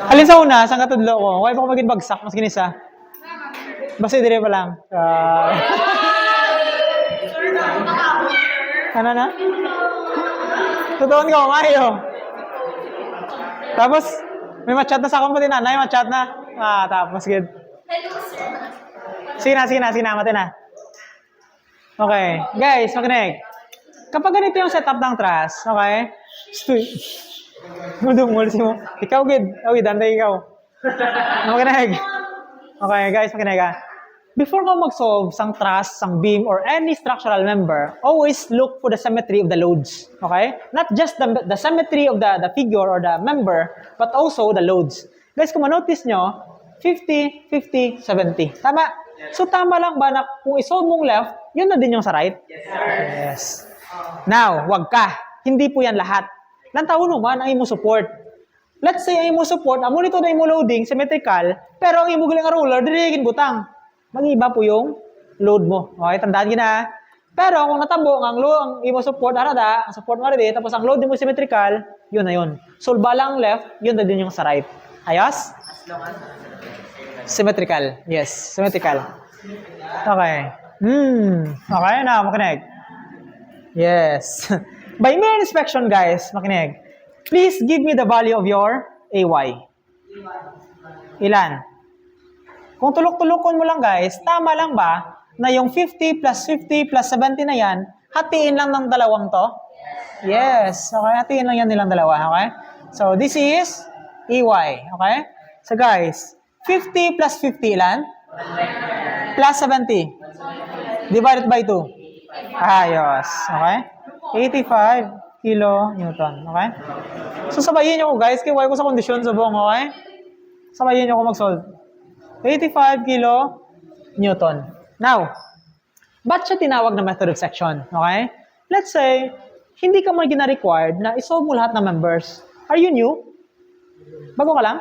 Alin sa una, saan katudlo ko? Okay ba ko maging bagsak, mas kinisa? Basta dire pa lang. Ano na? Tutuon ko, Mario. Tapos, may matchat na sa akong pati nanay, matchat na. Tapos, good. Sige na, mati na. Okay. Guys, makinig. Kapag ganito yung setup ng trust, okay? Mulis mo. Ikaw, good. Dantay ikaw. Makinig. Okay, guys, makinig ha. Before ka mag-solve sang truss, sang beam, or any structural member, always look for the symmetry of the loads. Okay? Not just the symmetry of the figure or the member, but also the loads. Guys, kung ma-notice nyo, 50, 50, 70. Tama? So, tama lang ba na kung isolve mong left, yun na din yung sa right? Yes. Now, wag ka. Hindi po yan lahat. Lantaw naman ang imo support. Let's say ang imo support, amo nito na imo loading, symmetrical, pero ang imo galing roller, dirigin butang. Mag-iba po yung load mo. Okay, tandaan gina. Pero kung natabo ang imo support arada, ang support mo arada, tapos ang load mo symmetrical, yun na yun. So balang left, yun na din yung sa right. Ayos? Symmetrical. Yes, symmetrical. Okay. Okay na, makinig. Yes. By mere inspection, guys, makinig. Please give me the value of your AY. Ilan? Kung tulok-tulokon mo lang guys, tama lang ba na yung 50 plus 50 plus 70 na yan, hatiin lang ng dalawang to? Yes. Okay, hatiin lang yan nilang dalawa. Okay? So, this is EY. Okay? So guys, 50 plus 50 ilan? Plus 70. Divided by 2. Ayos. Okay? 85 kilo-newton. Okay? So, sabayin nyo ko guys, kiway ko sa kondisyon sa buong. Okay? Sabayin nyo ko mag-solve. 85 kilo-newton. Now, ba't siya tinawag na method of section? Okay? Let's say, hindi ka man gina-required na isolve mo lahat ng members. Are you new? Bago ka lang?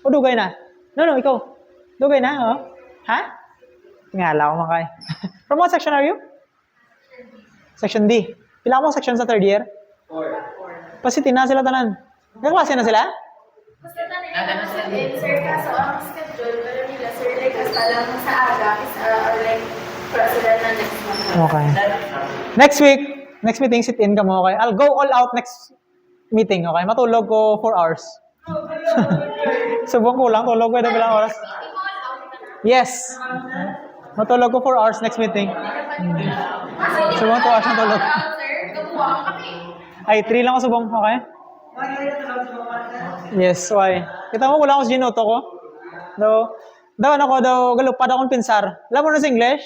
O dugay na? No, ikaw. Dugay na, oh? Ha? Tingala ko makay. From what section are you? Section D. Pila mo section sa third year? 4. Pasitin na sila tanan. May klase na sila? Basta tanin na sa din, sir, kaso ang schedule, pero nila, sir, like, hasta lang sa aga, is or like, president na next month. Okay. Next week, next meeting, sit-in ka mo, okay? I'll go all out next meeting, okay? Matulog ko 4 hours. Subong ko lang, tulog ko ito bilang oras. Yes. Matulog ko 4 hours next meeting. Subong 2 hours na tulog. Ay, 3 lang ako subong, okay? Yes, why? Kita mo, wala ako sa ginuto ko. Daw, galupad akong pinsar. Alam mo na sa English?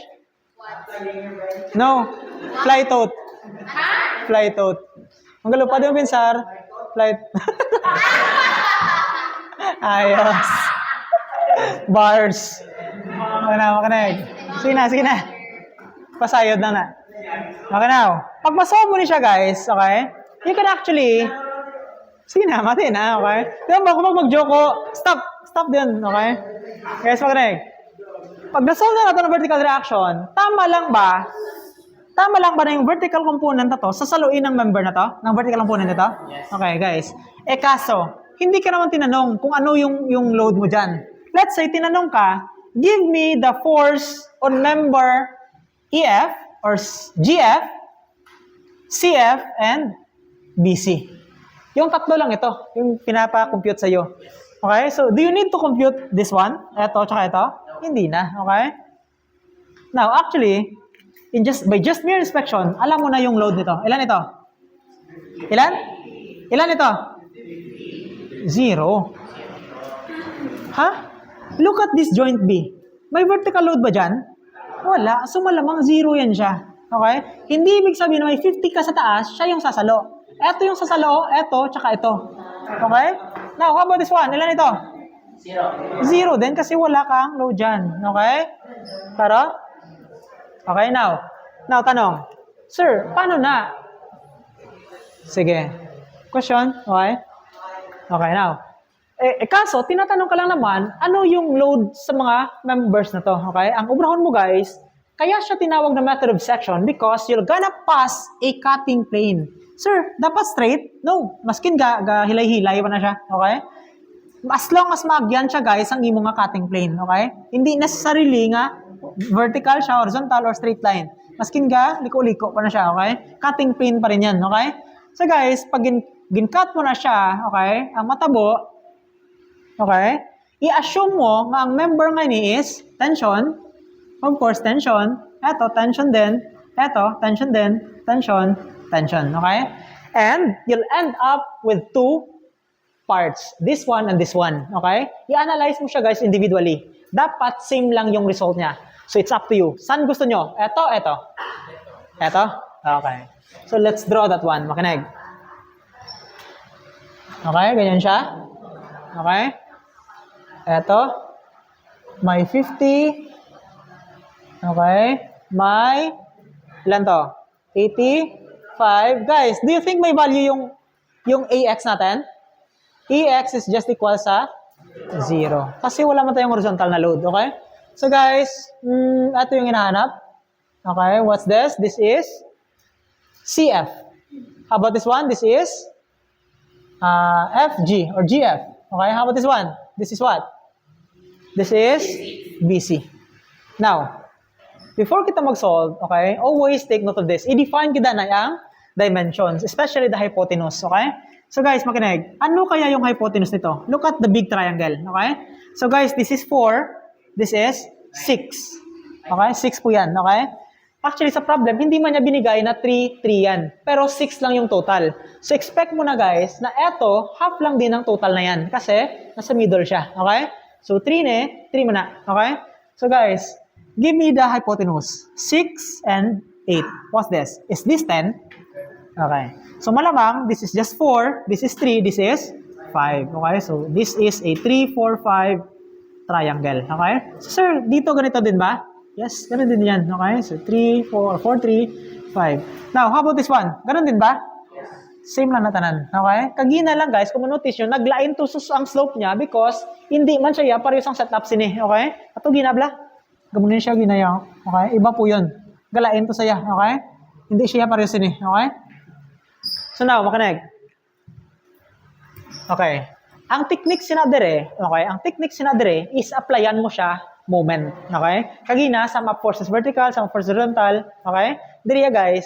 No. Fly tote. Fly tote. Ang galupad yung pinsar, flight. Ayos. Bars. Makinig. Sige na. Pasayod na. Makinaw. Pag masolve mo ni siya, guys, okay? You can actually, sige na, mati na, okay? Diba ba, kung mag-joke ko, stop din, okay? Guys, makinig. Pag nasolve na natin ng vertical reaction, tama lang ba na yung vertical component na to, sasaluin ng member na to? Ng vertical component na to? Okay, guys. Kaso, hindi ka naman tinanong kung ano yung load mo dyan. Let's say, tinanong ka, give me the force on member EF or GF, CF, and BC. Yung tatlo lang ito, yung pinapa-compute sa'yo. Okay? So, do you need to compute this one? Ito, tsaka ito? Hindi na. Okay? Now, actually, by just mere inspection, alam mo na yung load nito. Ilan ito? Ilan ito? 0. Ha? Look at this joint B. May vertical load ba dyan? Wala. So, malamang 0 yan siya. Okay? Hindi ibig sabihin na may 50 ka sa taas, siya yung sasalo. Ito yung sasalo, ito, tsaka ito. Okay? Now, how about this one? Ilan ito? 0 din kasi wala kang load dyan. Okay? Pero? Okay, now. Now, tanong. Sir, paano na? Sige. Question? Okay? Okay, now. Kaso, tinatanong ka lang naman, ano yung load sa mga members na to? Okay? Ang ubrahon mo, guys, kaya siya tinawag na method of section because you're gonna pass a cutting plane. Sir, dapat straight? No. Maskin hilay-hilay pa na siya. Okay? As long as maagyan siya, guys, ang imo nga cutting plane, okay? Hindi necessarily nga vertical siya, horizontal, or straight line. Maskin ga, liko-liko pa na siya, okay? Cutting plane pa rin yan, okay? So, guys, pag gin-cut mo na siya, okay, ang matabo, okay, i-assume mo nga ang member nga ni is tension, of course, tension, eto, tension din, eto, tension din, tension, tension, okay? And you'll end up with two parts, this one and this one, okay? I-analyze mo siya, guys, individually. Dapat same lang yung result niya. So, it's up to you. Saan gusto nyo? Eto, eto. Eto? Okay. So, let's draw that one. Makinig. Okay, ganyan siya. Okay? Eto. May 50. Okay? May, ilan to? 85. Guys, do you think may value yung AX natin? AX is just equal sa 0. Kasi wala man tayong horizontal na load. Okay? So guys, ito yung hinahanap. Okay, what's this? This is CF. How about this one? This is FG or GF. Okay, how about this one? This is what? This is BC. Now, before kita mag-solve, okay, always take note of this. I-define kita na yung dimensions, especially the hypotenuse. Okay? So guys, makinig. Ano kaya yung hypotenuse nito? Look at the big triangle. Okay? So guys, this is 4. This is 6. Okay? 6 po yan. Okay? Actually, sa problem, hindi man niya binigay na 3 yan. Pero 6 lang yung total. So, expect mo na guys, na eto, half lang din ang total na yan. Kasi, nasa middle siya. Okay? So, 3 mo na. Okay? So, guys, give me the hypotenuse. 6 and 8. What's this? Is this 10? Okay. So, malamang, this is just 4. This is 3. This is 5. Okay? So, this is a 3, 4, 5 triangle. Okay? So, sir, dito ganito din ba? Yes, ganun din yan. Okay? So, 3, 4, 3, 5. Now, how about this one? Ganun din ba? Same lang na tanan. Okay? Kagina lang, guys, kung manotice nyo, naglain to ang slope niya because hindi man siya parehas ang setup sini. Okay? Ato ginabla. Gamunin siya ginaya. Okay? Iba po yun. Galain to saya. Okay? Hindi siya parehas sini. Okay? So, now, makinig. Okay. Ang technique sinadere, okay, ang technique sinadere is applyan mo siya moment, okay? Kagina, some forces vertical, some forces horizontal, okay? Diriya guys,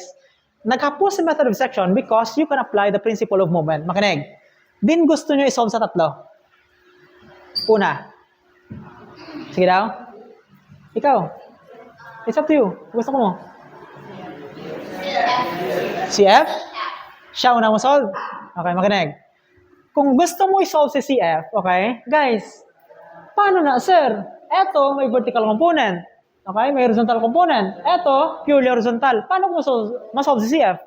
nagkapos sa method of section because you can apply the principle of moment. Makinig. Din gusto nyo isolve sa tatlo. Una. Sige daw. Ikaw. It's up to you. Gusto ko mo. CF? Siya una mo solve. Okay, makinig. Kung gusto mo i-solve si CF, okay, guys, paano na, sir? Eto, may vertical component. Okay, may horizontal component. Eto, purely horizontal. Paano ko ma-solve si CF?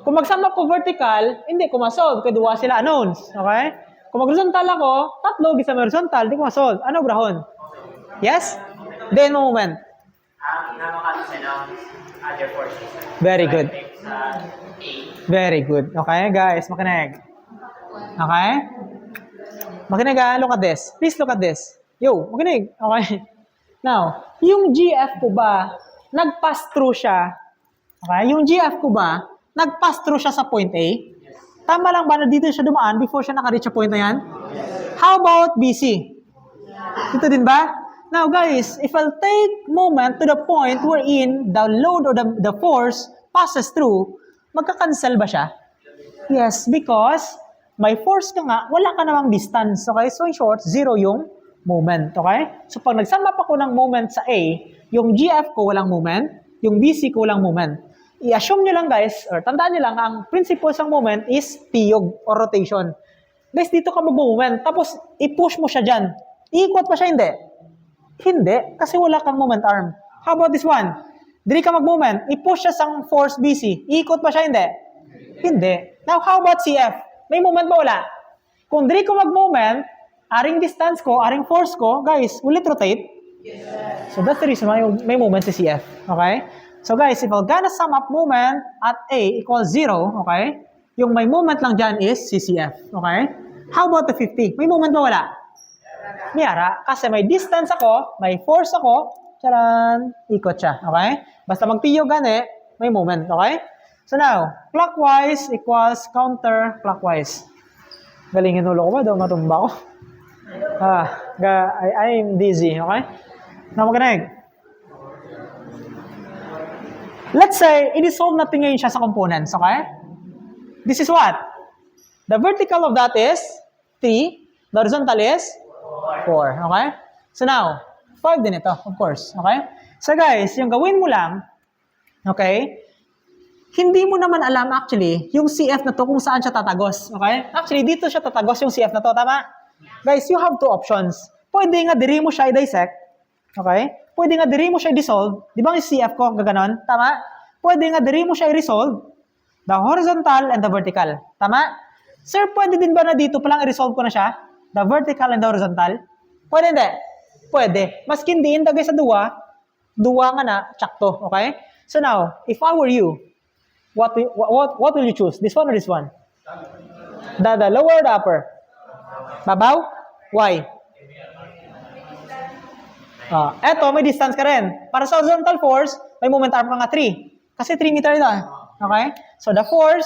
Kung magsama ko vertical, hindi ko ma-solve. Kaya duwa sila unknowns. Okay? Kung mag-horizontal ako, tatlo, gisa may horizontal, hindi ko ma-solve. Ano, brahon? Yes? Then, moment. Other forces. Very good. Sa A. Very good. Okay, guys, makinig. Okay? Makinig, look at this. Please look at this. Yo, makinig. Okay? Now, yung GF ko ba, nag-pass through siya? Okay? Yung GF ko ba, nag-pass through siya sa point A? Tama lang ba na dito siya dumaan before siya naka-reach sa point na yan? How about BC? Dito din ba? Now, guys, if I'll take moment to the point wherein the load or the force passes through, magka-cancel ba siya? Yes, because may force ka nga, wala ka namang distance. Okay? So, in short, 0 yung moment. Okay? So, pag nagsama pa ko ng moment sa A, yung GF ko walang moment, yung BC ko walang moment. I-assume nyo lang, guys, or tandaan nyo lang, ang principle ng moment is tiyog or rotation. Guys, dito ka mag-moment, tapos i-push mo siya dyan. Iikot pa siya, hindi? Hindi, kasi wala kang moment arm. How about this one? Dili ka mag-moment, i-push siya sa force BC. Iikot pa siya, hindi? Hindi. Now, how about CF? May moment ba wala? Kung dili ko mag-moment, aring distance ko, aring force ko, guys, will it rotate? Yes. So that's the reason why may moment si CF. Okay? So guys, if I'm gonna sum up moment at A equals 0, okay? Yung may moment lang dyan is si CF. Okay? How about the 50? May moment ba wala? May ara. Kasi may distance ako, may force ako, charan, ikot siya. Okay? Basta magtiyo gani, may moment. Okay? So now, clockwise equals counterclockwise. Galingin ulo ko ba? Daw matumba ko. I'm dizzy, okay? Now, maganig. Let's say, i-dissolve natin ngayon siya sa components, okay? This is what? The vertical of that is 3. The horizontal is 4, okay? So now, 5 din ito, of course, okay? So guys, yung gawin mo lang, okay? Hindi mo naman alam actually yung CF na to kung saan siya tatagos, okay? Actually, dito siya tatagos yung CF na to, tama? Guys, you have two options. Pwede nga diri mo siya i-dissect, okay? Pwede nga diri mo siya i-dissolve. Di ba yung CF ko gaganon? Tama? Pwede nga diri mo siya i-resolve. The horizontal and the vertical. Tama? Sir, pwede din ba na dito palang i-resolve ko na siya? The vertical and the horizontal? Pwede hindi? Pwede. Maskin diin tagay sa duwa nga na, tsakto. Okay? So now, if I were you, what will you choose? This one or this one? The lower or the upper? Babaw? Why? Eto, may distance ka rin. Para sa horizontal force, may moment arm ka nga 3. Kasi 3 meter ito. Okay? So, the force,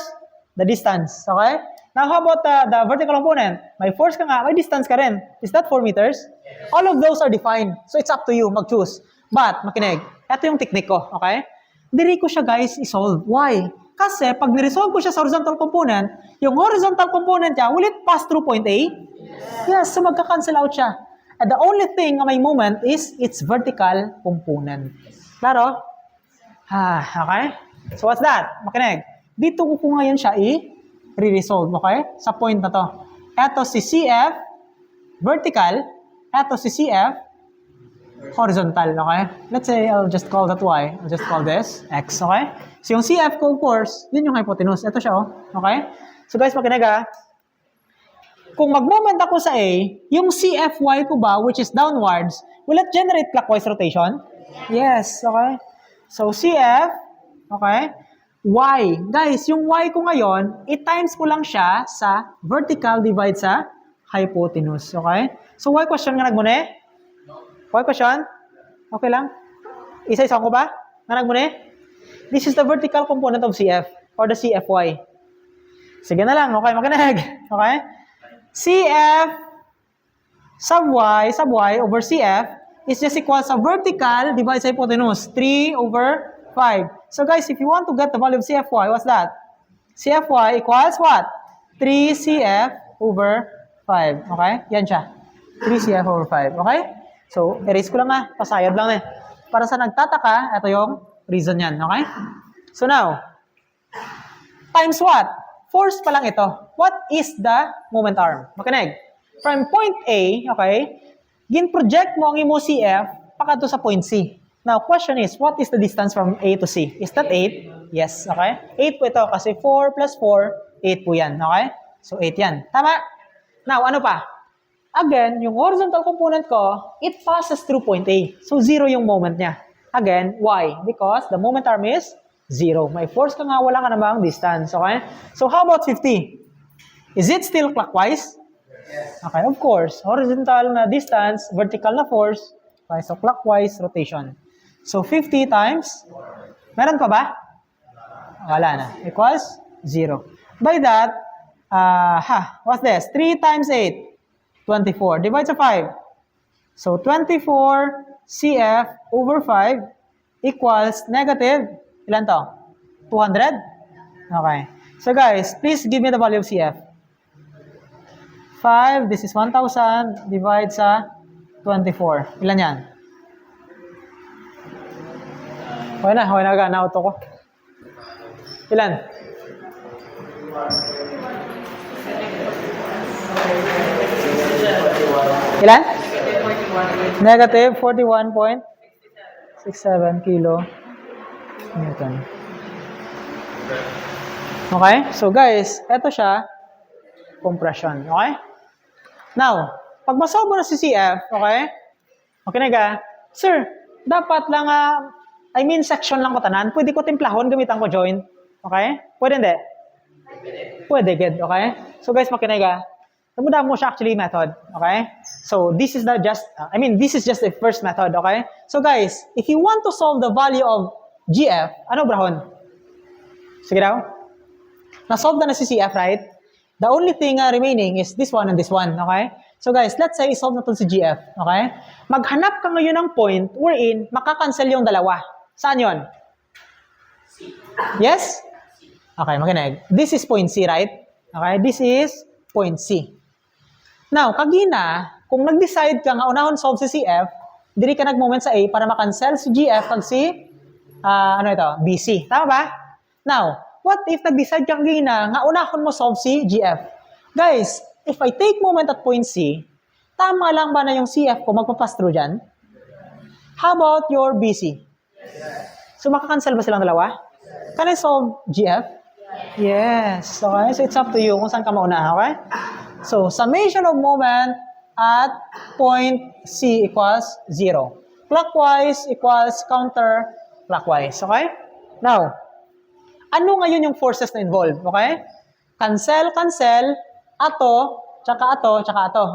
the distance. Okay? Now, how about the vertical component? May force ka nga, may distance ka rin. Is that 4 meters? All of those are defined. So, it's up to you mag-choose. But, makinig, eto yung technique ko. Okay? Diri ko siya, guys, isolve. Why? Kasi, pag niresolve ko siya sa horizontal component, yung horizontal component niya, will it pass through point A? Yes, so magka-cancel out siya. And the only thing na may moment is its vertical component. Klaro? Okay? So what's that? Makinig. Dito ko ngayon siya i-resolve, okay? Sa point na to. Ito si CF vertical, ito si CF horizontal, okay? Let's say I'll just call that Y. I'll just call this X, okay? So yung CF ko, of course, yun yung hypotenuse. Ito siya, okay? So guys, makinig kung mag-moment ako sa A, yung CFY ko ba, which is downwards, will it generate clockwise rotation? Yes, okay? So, CF, okay? Y. Guys, yung Y ko ngayon, i-times ko lang siya sa vertical divide sa hypotenuse, okay? So, Y question nga nagmune? Y question? Okay lang? Isa-isa ko ba? Nga nagmune? This is the vertical component of CF, or the CFY. Sige na lang, okay? Makinig, okay? CF sub y over CF is just equal sa vertical divided sa hypotenuse, 3 over 5. So guys, if you want to get the value of CFY, what's that? CFY equals what? 3CF over 5. Okay? Yan siya. 3CF over 5. Okay? So, erase ko lang pasayad lang Para sa nagtataka, ito yung reason yan. Okay? So now, times what? Force pa lang ito. What is the moment arm? Makinig. From point A, okay, gin-project mo ang imo CF pakato sa point C. Now, question is, what is the distance from A to C? Is that 8? Yes, okay? 8 po ito kasi 4 plus 4, 8 po yan, okay? So, 8 yan. Tama? Now, ano pa? Again, yung horizontal component ko, it passes through point A. So, 0 yung moment niya. Again, why? Because the moment arm is 0. May force ka nga, wala ka namang distance. Okay? So, how about 50? Is it still clockwise? Yes. Okay, of course. Horizontal na distance, vertical na force. Okay, so clockwise rotation. So, 50 times, meron pa ba? Wala na. Equals 0. By that, what's this? 3 times 8, 24. Divide sa 5. So, 24 CF over 5 equals negative ilan to? 200? Okay. So guys, please give me the value of CF. 5, this is 1,000, divide sa 24. Ilan yan? Okay na, na-auto ko. Ilan? Ilan? Negative 41.67 kilo Newton. Okay? So guys, eto siya, compression. Okay? Now, pag masolve mo na si CF, okay? Okay na sir, dapat lang, section lang ko tanan. Pwede ko timplahon, gamitan ko joint. Okay? Pwede hindi? Pwede, good. Okay? So guys, makinig Namuda mo siya actually method. Okay? So this is this is just the first method. Okay? So guys, if you want to solve the value of GF, ano brahon? Sige daw. Na-solve na si CF, right? The only thing remaining is this one and this one. Okay? So guys, let's say isolve natin si GF. Okay? Maghanap ka ngayon ng point wherein makakancel yung dalawa. Saan yon? Yes? Okay, makinig. This is point C, right? Okay, this is point C. Now, kagina, kung nag-decide ka nga unahon solve si CF, diri ka nag-moment sa A para makancel si GF kag si BC. Tama ba? Now, what if nag-decide ka kagina nga unahon mo solve si GF? Guys, if I take moment at point C, tama lang ba na yung CF ko magpapass through dyan? How about your BC? So, makakancel ba silang dalawa? Can I solve GF? Yes. Okay, so it's up to you kung saan ka mauna, okay? So, summation of moment at point C equals 0. Clockwise equals counterclockwise, okay? Now, ano ngayon yung forces na involved, okay? Cancel, ato, tsaka ato,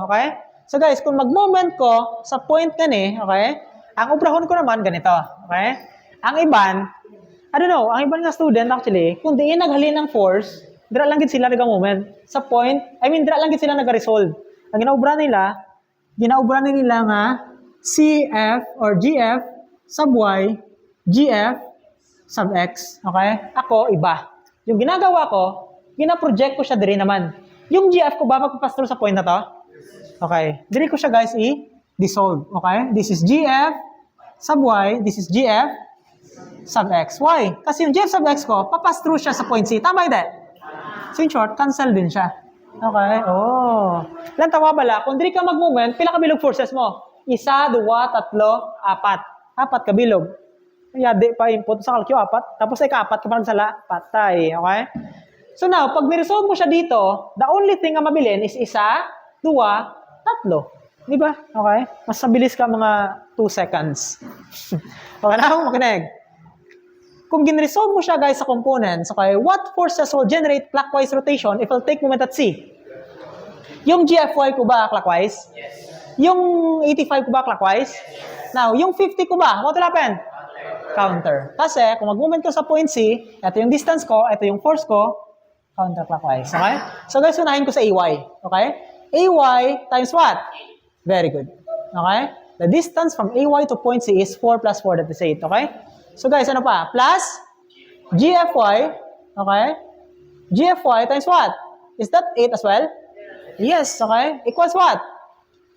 okay? So guys, kung mag-moment ko sa point gani, okay? Ang obrahon ko naman ganito, okay? Ang iban, ang iban nga student actually, kung diin naghalin ng force, dira lang gid sila nag-moment sa point, dira lang gid sila nag-resolve. Ang ginaobra nila nga CF or GF sub Y, GF sub X, okay? Ako iba. Yung ginagawa ko, gina-project ko siya diri naman. Yung GF ko ba magpapass through sa point na to? Okay. Diri ko siya guys i-dissolve. Okay? This is GF sub Y. This is GF sub X. Why? Kasi yung GF sub X ko, papass through siya sa point C. Tama hindi? So in short, cancel din siya. Okay? Oh. Lang tawa bala, kung diri ka mag-moment, pila ka bilog forces mo? 1, 2, 3, 4. 4 ka bilog. Kaya di pa input sa calcio 4. Tapos ay ka-4 ka parang sala. Patay. Okay? So now, pag niresolve mo siya dito, the only thing na mabilin is 1, 2, 3. Di ba? Okay? Mas mabilis ka mga 2 seconds. Okay na? Makinig. Kung ginresolve mo siya guys sa components, okay, what forces will generate clockwise rotation if I'll take moment at C? Yung GFY ko ba clockwise? Yes. Yung 85 ko ba clockwise? Yes. Now, yung 50 ko ba? What will happen? Counter. Kasi kung mag-moment ko sa point C, ito yung distance ko, ito yung force ko, counterclockwise. Okay? So guys, unahin ko sa AY. Okay? AY times what? Very good. Okay? The distance from AY to point C is 4 plus 4, that is 8. Okay? So guys, ano pa? Plus GFY. Okay? GFY times what? Is that 8 as well? Yes. Okay? Equals what?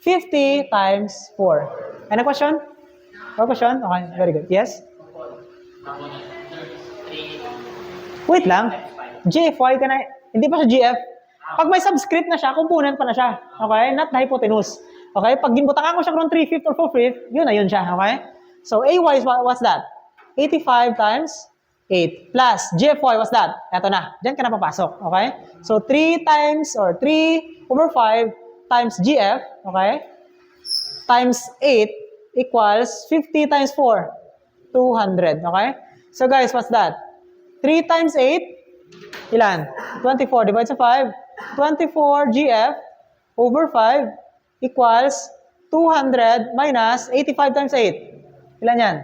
50 times 4. Any question? Or question? Okay. Very good. Yes? Wait lang. GFY ka na, hindi pa siya GF. Pag may subscript na siya, component pa na siya. Okay? Not the hypotenuse. Okay? Pag ginbutangan ko siya kung 3/5 or 4/5, yun na yun siya. Okay? So, AY is what's that? 85 times 8 plus GFY, what's that? Eto na. Diyan ka na papasok. Okay? So, 3 times or 3/5 times GF, okay? Times 8 equals 50 times 4. 200. Okay? So, guys, what's that? 3 times 8, ilan? 24 divided sa 5. 24 GF over 5 equals 200 minus 85 times 8. Ilan yan?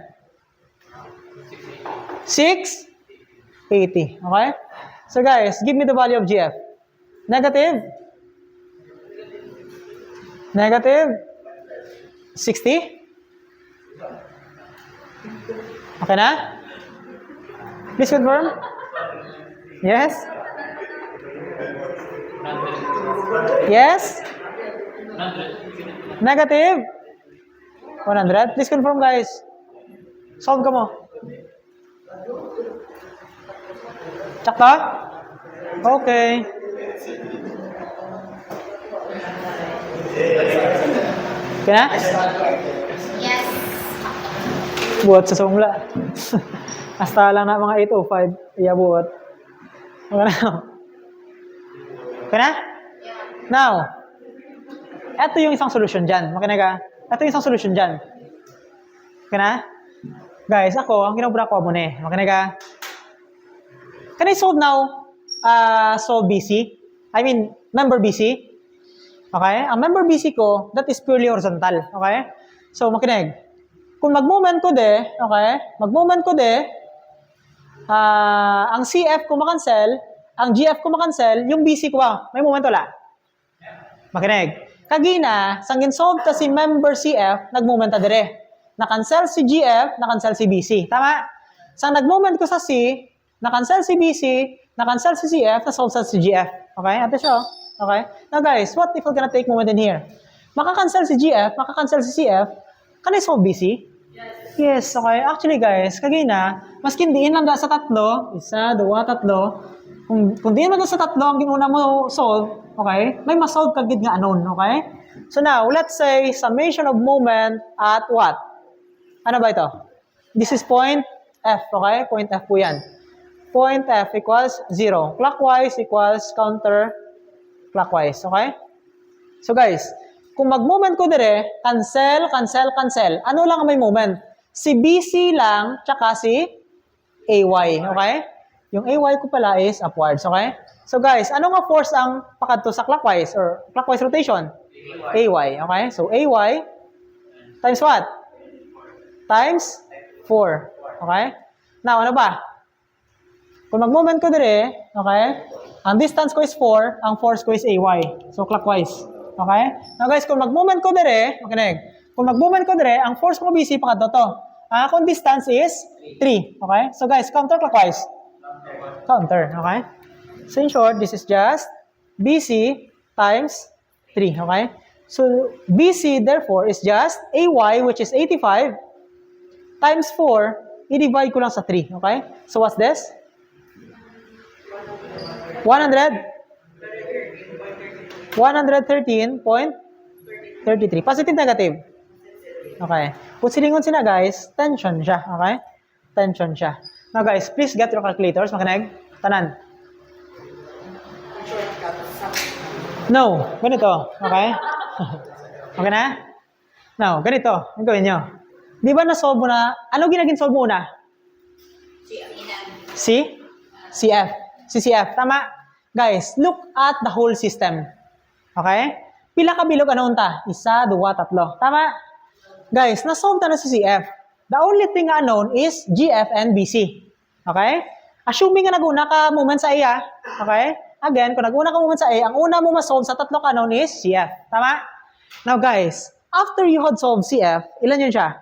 680. Okay? So guys, give me the value of GF. Negative? Negative? 60? Okay na? Please confirm. Yes? Yes? Negative? 100? Please confirm guys. Solve ka mo. Tsaka? Okay. Okay na? Yes. Buhat sa sumula. Hasta lang na mga 8:05. Iya buhat. Okay na? Okay na? Now, ito yung isang solution dyan. Makinig ka? Ito yung isang solution dyan. Okay na? Guys, ako, ang ginagawa ko muna eh. Makinig ka? Can I solve now? Solve BC? I mean, member BC? Okay? Ang member BC ko, that is purely horizontal. Okay? So, makinig. Kung mag-moment ko okay? Mag-moment ko ang CF ko makancel, ang GF ko makancel, yung BC ko ba? May moment wala? Makinig. Kagina, sang ginsolve ta si member CF, nag-moment ta dire. Na-cancel si GF, na-cancel si BC. Tama? Sang nag-moment ko sa C, na-cancel si BC, na-cancel si CF, na-solve sa si GF. Okay? Ate siya, oh. Okay? Now guys, what if we're gonna take moment in here? Maka-cancel si GF, maka-cancel si CF, can I solve BC? Yes, okay. Actually guys, kagina, maskin diin lang da sa tatlo, isa, dua, tatlo, kung diin lang da sa tatlo, ang ginuna mo solve, okay, may masolve kagid nga anon, okay? So now, let's say, summation of moment at what? Ano ba ito? This is point F, okay? Point F po yan. Point F equals 0. Clockwise equals counter clockwise, okay? So guys, kung mag-moment ko dire, cancel, cancel, cancel. Ano lang ang may moment? Si BC lang, tsaka si AY, okay? Yung AY ko pala is upwards, okay? So guys, ano nga force ang pakadto sa clockwise or clockwise rotation? AY, okay? So AY times what? Times 4, okay? Now, ano ba? Kung mag-moment ko dire, okay? Ang distance ko is 4, ang force ko is AY. So clockwise, okay? Now guys, kung mag-moment ko dire, okay? Kung mag-moment ko dire, ang force ko BC pakadto to. Kung distance is 3, okay? So guys, counterclockwise. Counter, okay? So in short, this is just BC times 3, okay? So BC therefore is just AY, which is 85, times 4, i-divide ko lang sa 3, okay? So what's this? 113.33. Positive, negative? Okay. Kung silingon sila guys, tension siya, okay? Tension siya. Now guys, please get your calculators, makinig. Tanan. No, ganito, okay? Okay na? Now, ganito, ang gawin nyo. Di ba na-solve mo na, ano ginagin-solve mo una? C? CF. CCF, tama? Guys, look at the whole system. Okay? Pila ka bilog ano unta? Isa, dua, tatlo. Tama? Guys, na-solve na si CF. The only thing unknown is GF and BC. Okay? Assuming nga nag-una ka moment sa A, okay? Again, kung nag-una ka moment sa A, ang una mo ma-solve sa tatlo ka unknown is CF. Tama? Now guys, after you had solved CF, ilan yun siya?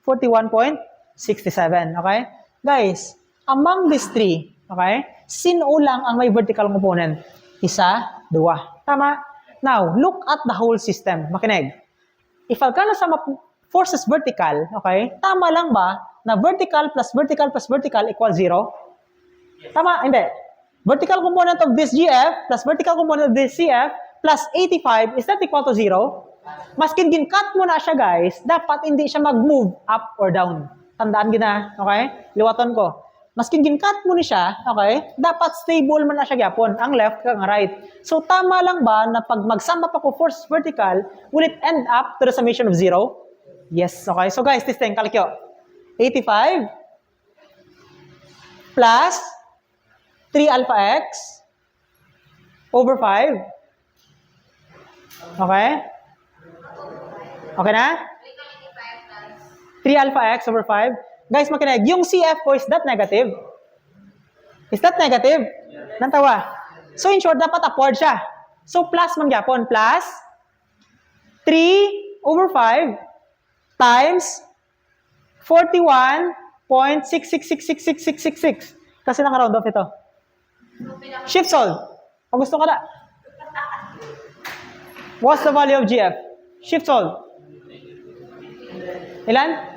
41.67. Okay? Guys, among these three, okay? Sino lang ang may vertical component? Isa, dua. Tama? Now, look at the whole system. Makinig. If alkano sa forces vertical, okay, tama lang ba na vertical plus vertical plus vertical equals 0? Tama? Hindi. Vertical component of this GF plus vertical component of this CF plus 85, is that equal to 0? Maskin gin-cut mo na siya, guys, dapat hindi siya mag-move up or down. Tandaan gina, okay? Liwaton ko. Maskin gin-cut mo ni siya, okay? Dapat stable man na siya gyapon, ang left kang right. So tama lang ba na pag magsama pa ko force vertical, will it end up to the summation of 0? Yes, okay. So guys, this thing, kalikyo. 85 plus 3 alpha x over 5. Okay? Okay na? 3 alpha x over 5. Guys, makinig. Yung CF ko, is that negative? Is that negative? Nantawa. So in short, dapat upward siya. So plus man gyapon. Plus 3 over 5 times 41.66666666. Kasi naka-round off ito. Shift solve. Pag gusto ka na. What's the value of GF? Shift solve. Ilan?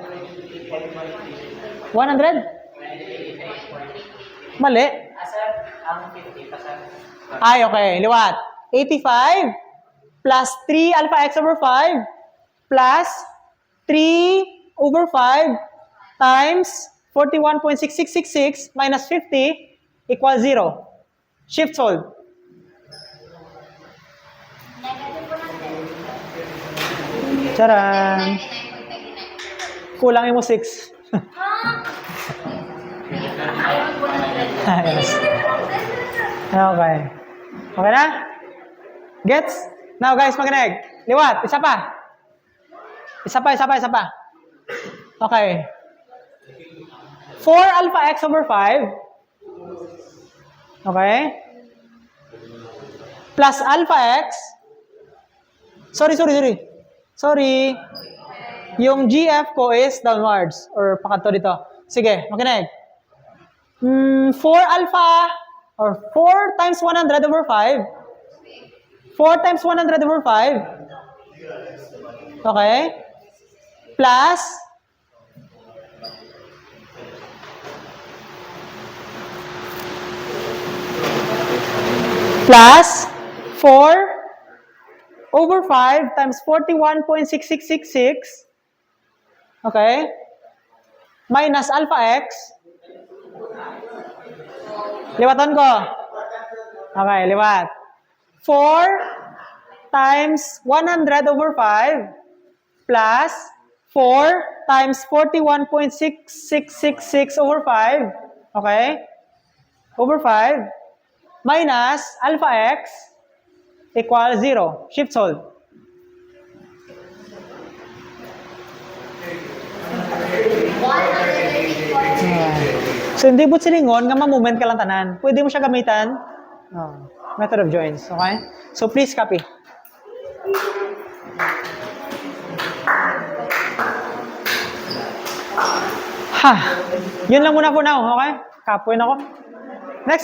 100? Mali. Ay, okay. Liwat. 85 plus 3 alpha x over 5 plus 3 over 5 times 41.6666 minus 50 equals 0. Shift solve. Charan. Kulang mo 6. Yes. Okay. Okay na? Gets? Now guys, makinig. Liwat, isa pa. Isa pa. Okay. 4 alpha x over 5. Okay. Plus alpha x. Sorry. Yung GF ko is downwards or pakanto dito. Sige, makinig. 4 alpha or 4 times 100 over 5. 4 times 100 over 5. Okay? Plus plus 4 over 5 times 41.6666. Okay? Minus alpha x. Liwatan ko. Okay, liwat. 4 times 100 over 5 plus 4 times 41.6666 over 5. Okay? Over 5 minus alpha x equals 0. Shift solve. So, hindi but silingon, nga ma-moment ka lang tanan. Pwede mo siya gamitan. Method of joins. Okay? So, please copy. Yun lang muna for now. Okay? Kapoy na ako. Next